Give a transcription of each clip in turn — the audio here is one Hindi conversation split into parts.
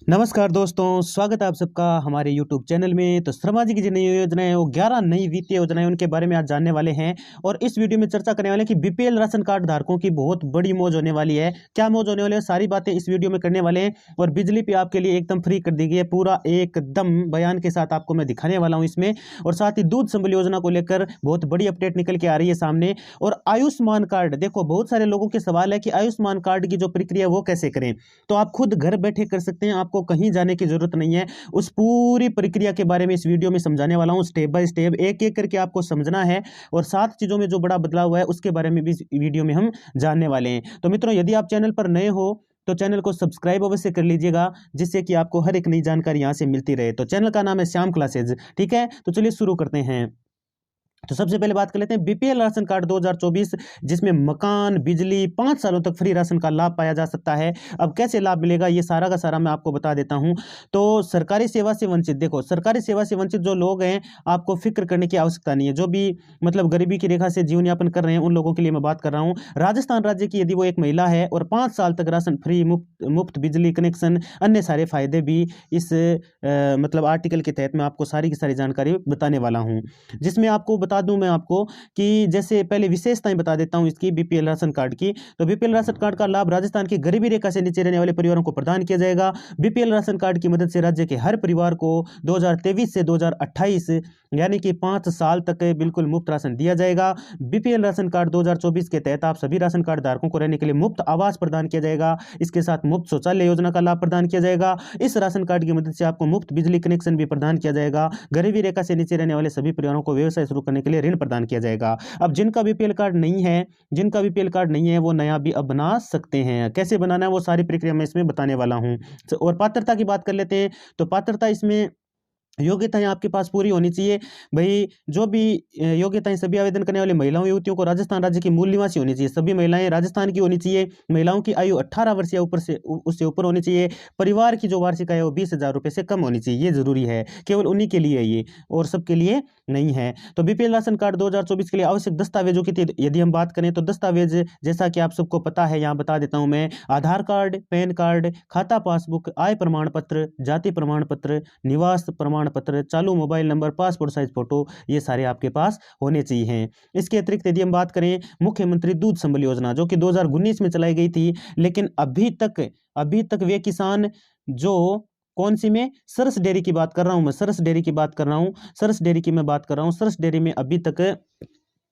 नमस्कार दोस्तों, स्वागत है आप सबका हमारे YouTube चैनल में। तो शर्मा जी की जो नई योजना है वो 11 नई वित्तीय योजनाएं उनके बारे में आज जानने वाले हैं। और इस वीडियो में चर्चा करने वाले हैं कि बीपीएल राशन कार्ड धारकों की बहुत बड़ी मौज होने वाली है। क्या मौज होने वाली है, सारी बातें इस वीडियो में करने वाले हैं। और बिजली पे आपके लिए एकदम फ्री कर दी गई है, पूरा एकदम बयान के साथ आपको मैं दिखाने वाला हूँ इसमें। और साथ ही दूध संबल योजना को लेकर बहुत बड़ी अपडेट निकल के आ रही है सामने। और आयुष्मान कार्ड, देखो बहुत सारे लोगों के सवाल है कि आयुष्मान कार्ड की जो प्रक्रिया वो कैसे करें। तो आप खुद घर बैठे कर सकते हैं, आपको कहीं जाने की जरूरत नहीं है। उस पूरी प्रक्रिया के बारे में इस वीडियो में समझाने वाला हूं, स्टेप बाय स्टेप, एक एक करके आपको समझना है। और 7 चीजों में जो बड़ा बदलाव हुआ है उसके बारे में भी इस वीडियो में हम जानने वाले हैं। तो मित्रों, यदि आप चैनल पर नए हो तो चैनल को सब्सक्राइब अवश्य कर लीजिएगा, जिससे कि आपको हर एक नई जानकारी यहां से मिलती रहे। तो चैनल का नाम है श्याम क्लासेज, ठीक है। तो चलिए शुरू करते हैं। तो सबसे पहले बात कर लेते हैं बीपीएल राशन कार्ड 2024, जिसमें मकान, बिजली 5 सालों तक फ्री राशन का लाभ पाया जा सकता है। अब कैसे लाभ मिलेगा ये सारा का सारा मैं आपको बता देता हूं। तो सरकारी सेवा से वंचित, देखो सरकारी सेवा से वंचित जो लोग हैं, आपको फिक्र करने की आवश्यकता नहीं है। जो भी मतलब गरीबी की रेखा से जीवन यापन कर रहे हैं उन लोगों के लिए मैं बात कर रहा हूँ। राजस्थान राज्य की यदि वो एक महिला है और 5 साल तक राशन फ्री, मुफ्त बिजली कनेक्शन, अन्य सारे फायदे भी इस मतलब आर्टिकल के तहत मैं आपको सारी की सारी जानकारी बताने वाला हूँ। जिसमें आपको बता दूं मैं आपको कि जैसे पहले विशेषताएं बता देता हूं इसकी बीपीएल राशन कार्ड की। तो बीपीएल राशन कार्ड का लाभ राजस्थान की गरीबी रेखा से नीचे रहने वाले परिवारों को प्रदान किया जाएगा। बीपीएल राशन कार्ड की मदद से राज्य के हर परिवार को 2023 से 2028 यानी कि 5 साल तक बिल्कुल मुफ्त राशन दिया जाएगा। बीपीएल राशन कार्ड 2024 के तहत आप सभी राशन कार्ड धारकों को रहने के लिए मुफ्त आवास प्रदान किया जाएगा। इसके साथ मुफ्त शौचालय योजना का लाभ प्रदान किया जाएगा। इस राशन कार्ड की मदद से आपको मुफ्त बिजली कनेक्शन भी प्रदान किया जाएगा। गरीबी रेखा से नीचे रहने वाले सभी परिवारों को व्यवसाय शुरू करने के लिए ऋण प्रदान किया जाएगा। अब जिनका बीपीएल कार्ड नहीं है, वो नया भी अब बना सकते हैं। कैसे बनाना है वो सारी प्रक्रिया मैं इसमें बताने वाला हूं। और पात्रता की बात कर लेते हैं। तो पात्रता, इसमें योग्यताएं आपके पास पूरी होनी चाहिए। भाई जो भी योग्यताएं, सभी आवेदन करने वाली महिलाओं युवतियों को राजस्थान राज्य की मूल निवासी होनी चाहिए। सभी महिलाएं राजस्थान की होनी चाहिए। महिलाओं की आयु 18 वर्ष या ऊपर से उससे ऊपर होनी चाहिए। परिवार की जो वार्षिक आय है वो 20,000 रुपये से कम होनी चाहिए। ये जरूरी है, केवल उन्हीं के लिए ये, और सबके लिए नहीं है। तो बीपीएल राशन कार्ड 2024 के लिए आवश्यक दस्तावेजों की यदि हम बात करें तो दस्तावेज जैसा कि आप सबको पता है, यहाँ बता देता हूं मैं। आधार कार्ड, पैन कार्ड, खाता पासबुक, आय प्रमाण पत्र, जाति प्रमाण पत्र, निवास प्रमाण पत्र, चालू mobile number, passport size photo, ये सारे आपके पास होने चाहिए। इसके अतिरिक्त यदि हम बात करें मुख्यमंत्री दूध संबल योजना, जो कि 2019 में चलाई गई थी, लेकिन अभी तक वे किसान जो कौन सी में, सरस डेयरी की बात कर रहा हूं मैं, सरस डेयरी की बात कर रहा हूं, सरस डेयरी की मैं बात कर रहा हूं। सरस डेयरी में अभी तक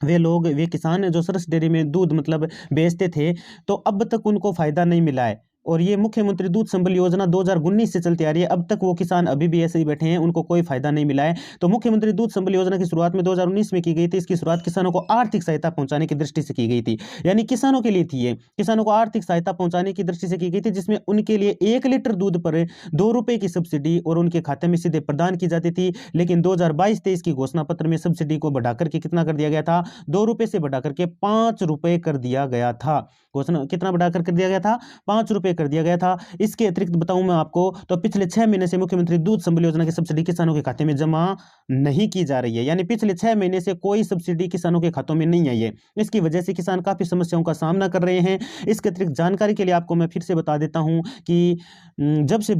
वे किसान जो सरस डेयरी में दूध मतलब बेचते थे, तो अब तक उनको फायदा नहीं मिला है। और ये मुख्यमंत्री दूध संबल योजना 2019 से चलती आ रही है, अब तक वो किसान अभी भी ऐसे ही बैठे हैं, उनको कोई फायदा नहीं मिला है। तो मुख्यमंत्री दूध संबल योजना की शुरुआत में 2019 में की गई थी। इसकी शुरुआत किसानों को आर्थिक सहायता पहुंचाने की दृष्टि से की गई थी, यानी किसानों के लिए थी ये, किसानों को आर्थिक सहायता पहुंचाने की दृष्टि से की गई थी, जिसमें उनके लिए 1 लीटर दूध पर 2 रुपए की सब्सिडी और उनके खाते में सीधे प्रदान की जाती थी। लेकिन 2022-23 की घोषणा पत्र में सब्सिडी को बढ़ाकर के कितना कर दिया गया था, 2 रुपए से बढ़ाकर के 5 रुपए कर दिया गया था। घोषणा कितना बढ़ाकर कर दिया गया था, 5 रुपए कर दिया गया था। इसके अतिरिक्त बताऊं मैं आपको, तो पिछले 6 महीने से मुख्यमंत्री दूध संबल योजना की सब्सिडी किसानों के खाते में जमा नहीं की जा रही है, यानी पिछले 6 महीने से कोई सब्सिडी किसानों के खातों में नहीं आई है। इसकी वजह से किसान काफी समस्याओं का सामना कर रहे हैं। इसके अतिरिक्त जानकारी के लिए आपको मैं फिर से बता देता हूं कि जब से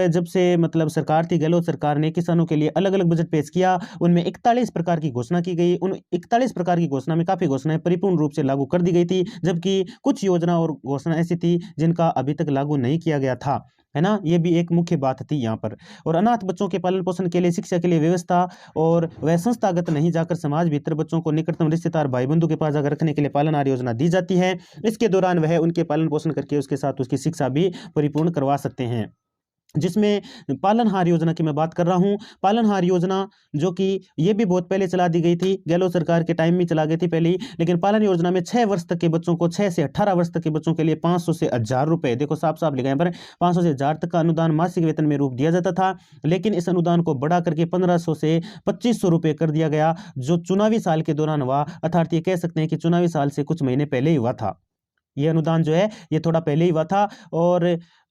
जब से मतलब सरकार थी, गहलोत सरकार ने किसानों के लिए अलग अलग बजट पेश किया। उनमें 41 प्रकार की घोषणा की गई। उन 41 प्रकार की घोषणा में काफी घोषणाएं परिपूर्ण रूप से लागू कर दी गई थी, जबकि कुछ योजना और घोषणा ऐसी थी जिनका अभी तक लागू नहीं किया गया था, है ना। ये भी एक मुख्य बात थी यहाँ पर। और अनाथ बच्चों के पालन पोषण के लिए, शिक्षा के लिए व्यवस्था, और वह संस्थागत नहीं जाकर समाज भीतर बच्चों को निकटतम रिश्तेदार भाई बंधु के पास जाकर रखने के लिए पालन आहार योजना दी जाती है। इसके दौरान वह उनके पालन पोषण करके उसके साथ उसकी शिक्षा भी परिपूर्ण करवा सकते हैं। जिसमें पालनहार योजना की मैं बात कर रहा हूं। पालनहार योजना जो कि ये भी बहुत पहले चला दी गई थी, गहलोत सरकार के टाइम में चला गई थी पहले ही। लेकिन पालन योजना में 6 वर्ष तक के बच्चों को, 6 से 18 वर्ष तक के बच्चों के लिए 500 से 1000 रुपए, देखो साफ साफ लिखा है पर 500 से 1000 तक का अनुदान मासिक वेतन में रूप दिया जाता था। लेकिन इस अनुदान को बढ़ा करके 1500 से 2500 रुपए कर दिया गया, जो चुनावी साल के दौरान हुआ। अर्थात ये कह सकते हैं कि चुनावी साल से कुछ महीने पहले ही हुआ था। ये अनुदान जो है ये थोड़ा पहले ही हुआ था। और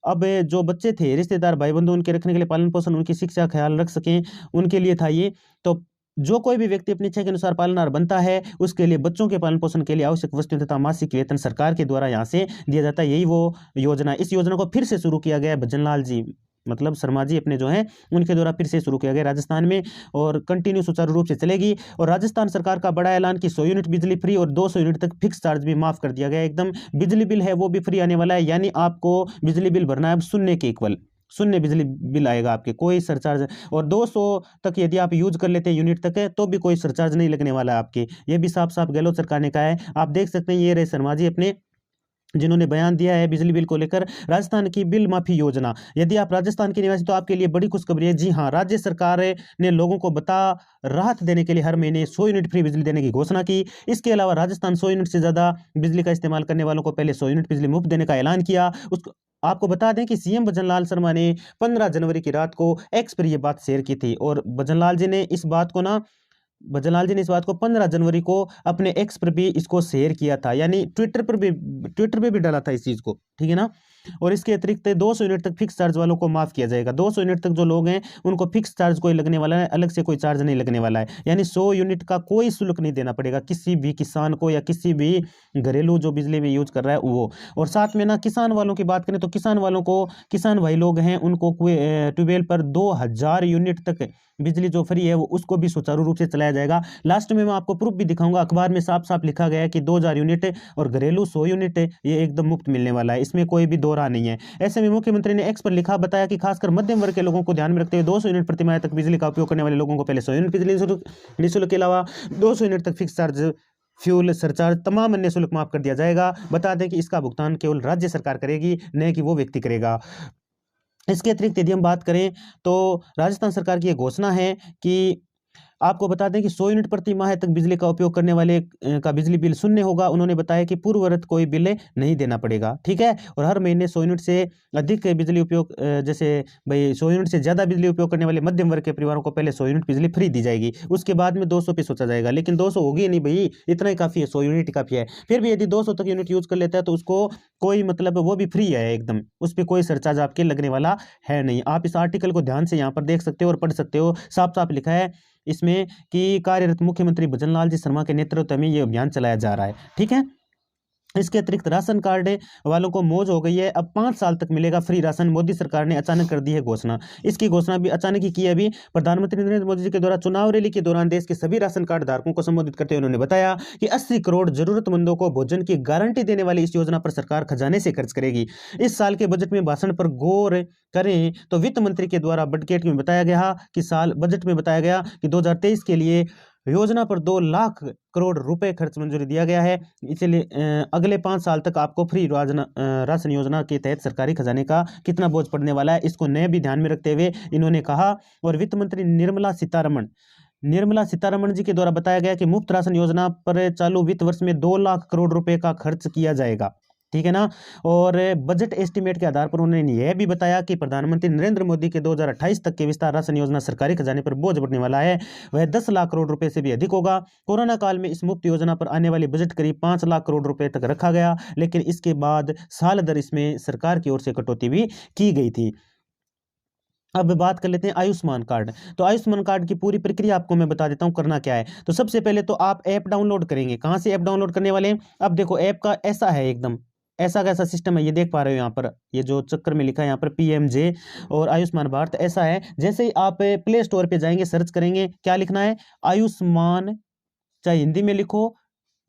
अब जो बच्चे थे, रिश्तेदार भाई बंधु, उनके रखने के लिए पालन पोषण, उनकी शिक्षा ख्याल रख सकें, उनके लिए था ये। तो जो कोई भी व्यक्ति अपनी इच्छा के अनुसार पालनहार बनता है उसके लिए बच्चों के पालन पोषण के लिए आवश्यक वस्तुएं तथा मासिक वेतन सरकार के द्वारा यहाँ से दिया जाता है। यही वो योजना, इस योजना को फिर से शुरू किया गया है भजनलाल जी मतलब शर्मा जी अपने जो हैं उनके द्वारा फिर से शुरू किया गया राजस्थान में, और कंटिन्यू सुचारू रूप से चलेगी। और राजस्थान सरकार का बड़ा ऐलान कि 100 यूनिट बिजली फ्री और 200 यूनिट तक फिक्स चार्ज भी माफ कर दिया गया एकदम। बिजली बिल है वो भी फ्री आने वाला है, यानी आपको बिजली बिल भरना है अब शून्य के इक्वल, शून्य बिजली बिल आएगा आपके, कोई सरचार्ज। और 200 तक यदि आप यूज कर लेते हैं यूनिट तक है तो भी कोई सरचार्ज नहीं लगने वाला है आपके। ये भी साफ साफ गहलोत सरकार ने कहा है। आप देख सकते हैं ये रहे शर्मा जी अपने जिन्होंने बयान दिया है बिजली बिल को लेकर। राजस्थान की बिल माफी योजना, यदि आप राजस्थान के निवासी तो आपके लिए बड़ी खुशखबरी है। जी हाँ, राज्य सरकार ने लोगों को बता राहत देने के लिए हर महीने 100 यूनिट फ्री बिजली देने की घोषणा की। इसके अलावा राजस्थान 100 यूनिट से ज्यादा बिजली का इस्तेमाल करने वालों को पहले 100 यूनिट बिजली मुफ्त देने का ऐलान किया। उसको आपको बता दें कि सीएम भजनलाल शर्मा ने 15 जनवरी की रात को एक्स पर यह बात शेयर की थी, और भजनलाल जी ने इस बात को 15 जनवरी को अपने एक्स पर भी इसको शेयर किया था, यानी ट्विटर पे भी डाला था इस चीज को, ठीक है ना। और इसके अतिरिक्त 200 यूनिट तक फिक्स चार्ज वालों को माफ किया जाएगा। 200 यूनिट तक जो लोग हैं उनको फिक्स चार्ज कोई लगने वाला है, अलग से कोई चार्ज नहीं लगने वाला है, यानी 100 यूनिट का कोई शुल्क नहीं देना पड़ेगा किसी भी किसान को या किसी भी घरेलू जो बिजली में यूज कर रहा है वो। और साथ में ना किसान वालों की बात करें तो किसान वालों को, किसान भाई लोग हैं उनको ट्यूबवेल पर 2000 यूनिट तक बिजली जो फ्री है वो उसको भी सुचारू रूप से चलाया जाएगा। लास्ट में मैं आपको प्रूफ भी दिखाऊंगा, अखबार में साफ साफ लिखा गया है कि 2000 यूनिट और घरेलू 100 यूनिट ये एकदम मुफ्त मिलने वाला है, इसमें कोई भी दो राह नहीं है। ऐसे में मुख्यमंत्री ने एक्स पर लिखा बताया कि खासकर मध्यम वर्ग के लोगों को ध्यान में रखते हुए 200 यूनिट प्रतिमाह तक बिजली का उपयोग करने वाले लोगों को पहले 100 यूनिट बिजली निःशुल्क के अलावा 200 यूनिट तक फिक्स चार्ज, फ्यूल सरचार्ज, तमाम अन्य शुल्क माफ कर दिया जाएगा। बता दें कि इसका भुगतान केवल राज्य सरकार करेगी, न कि वो व्यक्ति करेगा। इसके अतिरिक्त यदि हम बात करें तो राजस्थान सरकार की यह घोषणा है कि आपको बता दें कि 100 यूनिट प्रति माह तक बिजली का उपयोग करने वाले का बिजली बिल शून्य होगा। उन्होंने बताया कि पूर्ववत कोई बिल नहीं देना पड़ेगा, ठीक है। और हर महीने 100 यूनिट से अधिक बिजली उपयोग जैसे भाई 100 यूनिट से ज़्यादा बिजली उपयोग करने वाले मध्यम वर्ग के परिवारों को पहले 100 यूनिट बिजली फ्री दी जाएगी, उसके बाद में 200 पे सोचा जाएगा। लेकिन 200 होगी नहीं भाई, इतना ही काफ़ी है, 100 यूनिट काफ़ी है। फिर भी यदि 200 तक यूनिट यूज़ कर लेता है तो उसको कोई मतलब वो भी फ्री है एकदम, उस पर कोई सरचार्ज आपके लगने वाला है नहीं। आप इस आर्टिकल को ध्यान से यहाँ पर देख सकते हो और पढ़ सकते हो, साफ साफ लिखा है इसमें कि कार्यरत मुख्यमंत्री भजनलाल जी शर्मा के नेतृत्व में ये अभियान चलाया जा रहा है, ठीक है। इसके अतिरिक्त राशन कार्ड वालों को मौज हो गई है, अब 5 साल तक मिलेगा फ्री राशन। मोदी सरकार ने अचानक कर दी है घोषणा, इसकी घोषणा भी अचानक ही की है। अभी प्रधानमंत्री नरेंद्र मोदी जी के द्वारा चुनाव रैली के दौरान देश के सभी राशन कार्ड धारकों को संबोधित करते हुए उन्होंने बताया कि 80 करोड़ जरूरतमंदों को भोजन की गारंटी देने वाली इस योजना पर सरकार खजाने से खर्च करेगी। इस साल के बजट में भाषण पर गौर करें तो वित्त मंत्री के द्वारा बजट में बताया गया कि 2023 के लिए योजना पर 2 लाख करोड़ रुपए खर्च मंजूरी दिया गया है। इसलिए अगले 5 साल तक आपको फ्री राशन योजना के तहत सरकारी खजाने का कितना बोझ पड़ने वाला है, इसको नए भी ध्यान में रखते हुए इन्होंने कहा। और वित्त मंत्री निर्मला सीतारमण जी के द्वारा बताया गया कि मुफ्त राशन योजना पर चालू वित्त वर्ष में 2 लाख करोड़ रुपए का खर्च किया जाएगा, ठीक है ना। और बजट एस्टीमेट के आधार पर उन्होंने यह भी बताया कि प्रधानमंत्री नरेंद्र मोदी के 2028 तक के विस्तार राशन योजना सरकारी खजाने पर बोझ पड़ने वाला है, वह 10 लाख करोड़ रुपए से भी अधिक होगा। कोरोना काल में इस मुफ्त योजना पर आने वाली बजट करीब 5 लाख करोड़ रुपए तक रखा गया, लेकिन इसके बाद साल दर इसमें सरकार की ओर से कटौती भी की गई थी। अब बात कर लेते हैं आयुष्मान कार्ड। तो आयुष्मान कार्ड की पूरी प्रक्रिया आपको मैं बता देता हूं करना क्या है। तो सबसे पहले तो आप ऐप डाउनलोड करेंगे। कहां से ऐप डाउनलोड करने वाले हैं? अब देखो ऐप का ऐसा है, एकदम ऐसा कैसा सिस्टम है, ये देख पा रहे हो यहाँ पर, ये जो चक्कर में लिखा है यहाँ पर PMJ और आयुष्मान भारत, ऐसा है। जैसे ही आप प्ले स्टोर पे जाएंगे, सर्च करेंगे, क्या लिखना है? आयुष्मान, चाहे हिंदी में लिखो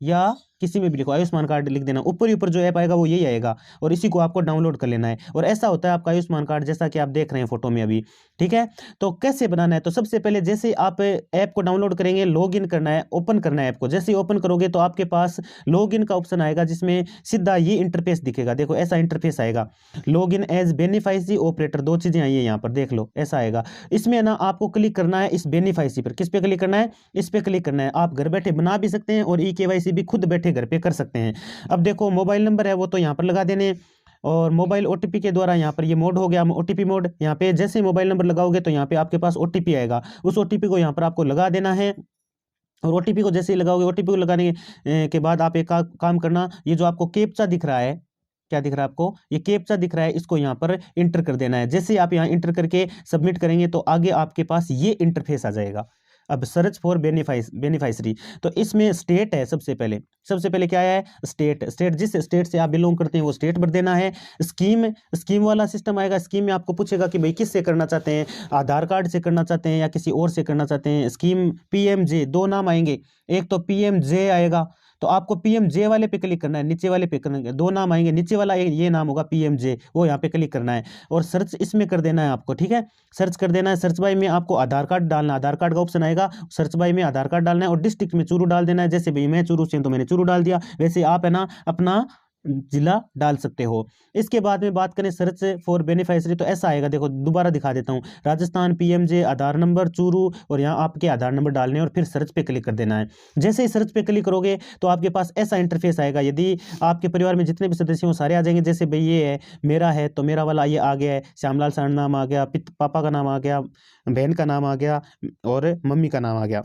या किसी में भी लिखो, आयुष्मान कार्ड लिख देना। ऊपर ही ऊपर जो ऐप आएगा वो यही आएगा और इसी को आपको डाउनलोड कर लेना है। और ऐसा होता है आपका आयुष्मान कार्ड, जैसा कि आप देख रहे हैं फोटो में अभी, ठीक है। तो कैसे बनाना है? तो सबसे पहले जैसे आप ऐप को डाउनलोड करेंगे, लॉगिन करना है, ओपन करना है ऐप को। जैसे ही ओपन करोगे तो आपके पास लॉगिन का ऑप्शन आएगा, जिसमें सीधा ये इंटरफेस दिखेगा। देखो ऐसा इंटरफेस आएगा, लॉगिन एज बेनिफिशियरी ऑपरेटर, 2 चीजें आई है यहाँ पर, देख लो ऐसा आएगा। इसमें ना आपको क्लिक करना है इस बेनिफिशियरी पर। किस पे क्लिक करना है? इस पे क्लिक करना है। आप घर बैठे बना भी सकते हैं और eKYC भी खुद बैठे घर पे कर सकते हैं। अब देखो मोबाइल नंबर है वो तो यहाँ पर लगा देने, और मोबाइल OTP के द्वारा यहाँ पर ये मोड हो गया, OTP मोड। यहाँ पे जैसे मोबाइल नंबर लगाओगे तो यहाँ पे आपके पास OTP आएगा, उस OTP को यहाँ पर आपको लगा देना है। और OTP को जैसे ही लगाओगे, OTP को लगाने के बाद आप एक काम करना, ये जो आपको कैप्चा दिख रहा है, क्या दिख रहा है आपको? ये कैप्चा दिख रहा है, इसको यहाँ पर इंटर कर देना है। जैसे ही आप यहाँ इंटर करके सबमिट करेंगे तो आगे आपके पास ये इंटरफेस आ जाएगा। अब सर्च फॉर बेनिफिशियरी, तो इसमें स्टेट है सबसे पहले क्या है, स्टेट जिस स्टेट से आप बिलोंग करते हैं वो स्टेट भर देना है। स्कीम वाला सिस्टम आएगा। स्कीम में आपको पूछेगा कि भाई किससे करना चाहते हैं, आधार कार्ड से करना चाहते हैं या किसी और से करना चाहते हैं। स्कीम पीएमजे, दो नाम आएंगे, एक तो पीएमजे आएगा, तो आपको पीएमजे वाले पे क्लिक करना है, नीचे वाले पे करना है, दो नाम आएंगे, नीचे वाला ये नाम होगा पीएमजे, वो यहाँ पे क्लिक करना है और सर्च इसमें कर देना है आपको, ठीक है। सर्च कर देना है। सर्च बाय में आपको आधार कार्ड डालना, आधार कार्ड का ऑप्शन आएगा, सर्च बाय में आधार कार्ड डालना है और डिस्ट्रिक्ट में चूरू डाल देना है। जैसे भाई मैं चूरू से हूं तो मैंने चूरू डाल दिया, वैसे आप है ना अपना जिला डाल सकते हो। इसके बाद में बात करें सर्च फॉर बेनिफिशियरी, तो ऐसा आएगा, देखो दोबारा दिखा देता हूँ, राजस्थान पीएमजे आधार नंबर चूरू, और यहाँ आपके आधार नंबर डालने और फिर सर्च पे क्लिक कर देना है। जैसे ही सर्च पे क्लिक करोगे तो आपके पास ऐसा इंटरफेस आएगा। यदि आपके परिवार में जितने भी सदस्य हो सारे आ जाएंगे। जैसे भाई ये है मेरा है तो मेरा वाला ये आ गया है, श्यामलाल सर नाम आ गया, पापा का नाम आ गया, बहन का नाम आ गया और मम्मी का नाम आ गया,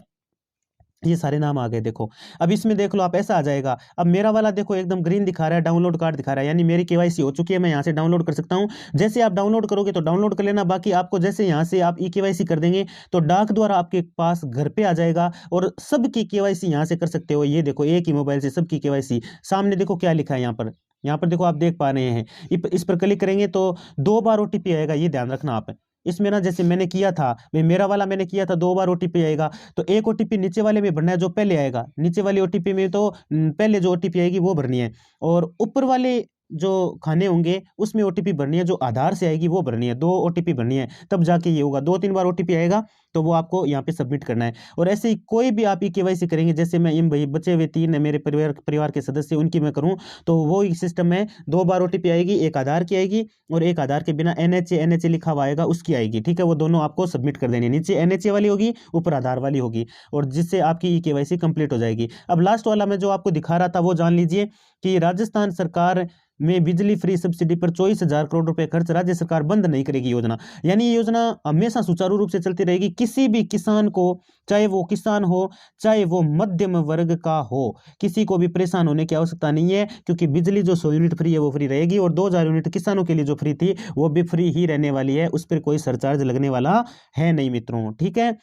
ये सारे नाम आ गए। देखो अब इसमें देख लो आप, ऐसा आ जाएगा। अब मेरा वाला देखो एकदम ग्रीन दिखा रहा है, डाउनलोड कार्ड दिखा रहा है, यानी मेरी केवाईसी हो चुकी है, मैं यहाँ से डाउनलोड कर सकता हूँ। जैसे आप डाउनलोड करोगे तो डाउनलोड कर लेना, बाकी आपको जैसे यहाँ से आप ई केवाईसी कर देंगे तो डाक द्वारा आपके पास घर पे आ जाएगा और सबकी केवाईसी यहाँ से कर सकते हो। ये देखो एक ही मोबाइल से सबकी केवाईसी। सामने देखो क्या लिखा है यहाँ पर देखो आप देख पा रहे हैं। इस पर क्लिक करेंगे तो 2 बार ओटीपी आएगा, ये ध्यान रखना आप। इसमें ना जैसे मैंने किया था, मेरा वाला मैंने किया था 2 बार ओटीपी आएगा, तो एक ओटीपी नीचे वाले में भरना है जो पहले आएगा, नीचे वाली ओटीपी में तो पहले जो ओटीपी आएगी वो भरनी है, और ऊपर वाले जो खाने होंगे उसमें ओटीपी भरनी है, जो आधार से आएगी वो भरनी है, 2 ओटीपी भरनी है, तब जाके ये होगा। 2-3 बार ओटीपी आएगा तो वो आपको यहाँ पे सबमिट करना है। और ऐसे ही कोई भी आप ई केवाईसी करेंगे, जैसे मैं इन भाई बचे हुए 3 है मेरे परिवार के सदस्य, उनकी मैं करूँ तो वो ही सिस्टम में 2 बार ओटीपी आएगी, एक आधार की आएगी और एक आधार के बिना एनएचए लिखा हुआ आएगा उसकी आएगी, ठीक है। वो दोनों आपको सबमिट कर देनी है, नीचे एनएचए वाली होगी, ऊपर आधार वाली होगी, और जिससे आपकी ई केवाईसी कंप्लीट हो जाएगी। अब लास्ट वाला मैं जो आपको दिखा रहा था वो जान लीजिए कि राजस्थान सरकार में बिजली फ्री सब्सिडी पर 24,000 करोड़ रुपए खर्च राज्य सरकार बंद नहीं करेगी योजना, यानी ये योजना हमेशा सुचारू रूप से चलती रहेगी। किसी भी किसान को, चाहे वो किसान हो चाहे वो मध्यम वर्ग का हो, किसी को भी परेशान होने की आवश्यकता नहीं है, क्योंकि बिजली जो 100 यूनिट फ्री है वो फ्री रहेगी, और 2,000 यूनिट किसानों के लिए जो फ्री थी वो भी फ्री ही रहने वाली है, उस पर कोई सरचार्ज लगने वाला है नहीं मित्रों, ठीक है।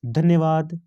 धन्यवाद।